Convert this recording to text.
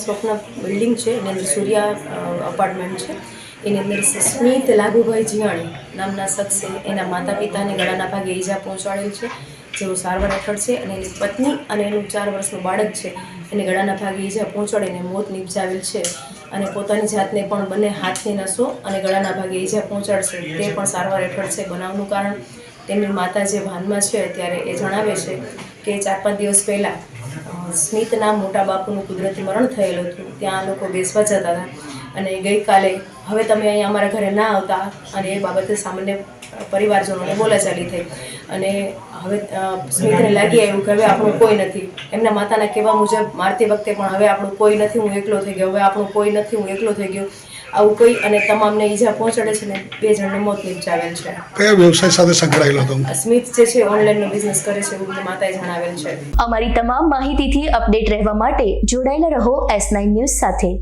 સ્વપ્ન બિલ્ડિંગ છે એની અંદર સૂર્યા અપાર્ટમેન્ટ છે. એની અંદર સ્મિત લાગુભાઈ જીયાણી નામના શખ્સે એના માતા પિતાને ગળાના ભાગે ઈજા પહોંચાડેલ છે, જેઓ સારવાર હેઠળ છે. અને એની પત્ની અને એનું 4 વર્ષનું બાળક છે એને ગળાના ભાગે ઈજા પહોંચાડીને મોત નિપજાવેલ છે. અને પોતાની જાતને પણ બંને હાથની નસો અને ગળાના ભાગે ઈજા પહોંચાડશે તે પણ સારવાર હેઠળ છે. બનાવનું કારણ તેમની માતા જે ભાનમાં છે ત્યારે એ જણાવે છે કે 4-5 દિવસ પહેલાં સ્મિતના મોટા બાપુનું કુદરતી મરણ થયેલું હતું. ત્યાં લોકો બેસવા જતા હતા અને ગઈકાલે હવે તમે અહીંયા અમારા ઘરે ના આવતા અને એ બાબતે સામાન્ય પરિવારજનોને બોલાચાલી થઈ. અને હવે સ્મિતને લાગી આવ્યું કે હવે આપણું કોઈ નથી. એમના માતાના કહેવા મુજબ મારતી વખતે પણ હવે આપણું કોઈ નથી, હું એકલો થઈ ગયો, હવે આપણું કોઈ નથી, હું એકલો થઈ ગયો, આવું કહી અને તમામને ઈજા પહોંચાડે છે ને 2 જણને મોત નિપજાવેલ છે. કયા વ્યવસાય સાથે સંકળાયેલો હતો? સ્મિત જે છે ઓનલાઈનનો બિઝનેસ કરે છે એવું માતાએ જણાવેલ છે. અમારી તમામ માહિતીથી અપડેટ રહેવા માટે જોડાયેલા રહો S9 ન્યૂઝ સાથે.